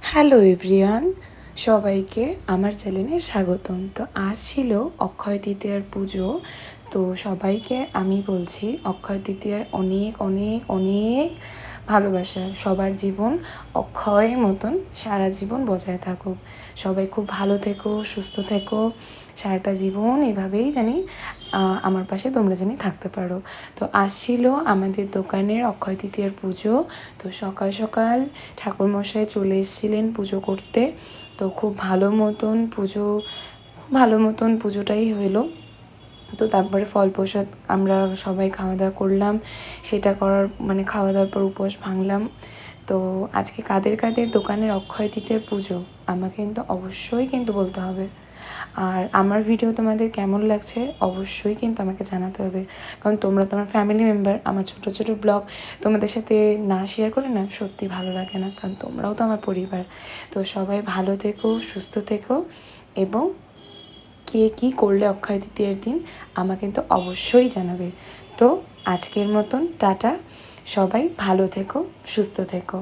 Hello everyone, সবাইকে আমার চ্যানেলে স্বাগতম। তো আজ ছিল অক্ষয় তৃতীয়ার পুজো। তো সবাইকে আমি বলছি অক্ষয় তৃতীয়ার অনেক অনেক অনেক ভালোবাসা। সবার জীবন অক্ষয়ের মতন সারা জীবন বজায় থাকুক। সবাই খুব ভালো থেকো, সুস্থ থেকো, সারাটা জীবন এভাবেই জানি আমার পাশে তোমরা জানি থাকতে পারো। তো আজ ছিল আমাদের দোকানের অক্ষয় তৃতীয়ার পুজো। তো সকাল সকাল ঠাকুরমশাই চলে এসেছিলেন পুজো করতে। তো খুব ভালো মতন পুজোটাই হলো। তো তারপরে ফল প্রসাদ আমরা সবাই খাওয়া দাওয়া করলাম। সেটা করার খাওয়া দাওয়ার পর উপোস ভাঙলাম। তো আজকে কাদের কাদের দোকানের অক্ষয় তৃতীয়ার পুজো আমাকে কিন্তু অবশ্যই কিন্তু বলতে হবে। আর আমার ভিডিও তোমাদের কেমন লাগছে অবশ্যই কিন্তু আমাকে জানাতে হবে, কারণ তোমরা তোমার ফ্যামিলি মেম্বার। আমার ছোটো ছোটো ব্লগ তোমাদের সাথে না শেয়ার করে না সত্যি ভালো লাগে না, কারণ তোমরাও তো আমার পরিবার। তো সবাই ভালো থেকো, সুস্থ থেকো, এবং কে কী করলে অক্ষয় তৃতীয়ার দিন আমাকে কিন্তু অবশ্যই জানাবে। তো আজকের মতন টাটা, সবাই ভালো থেকো, সুস্থ থেকো।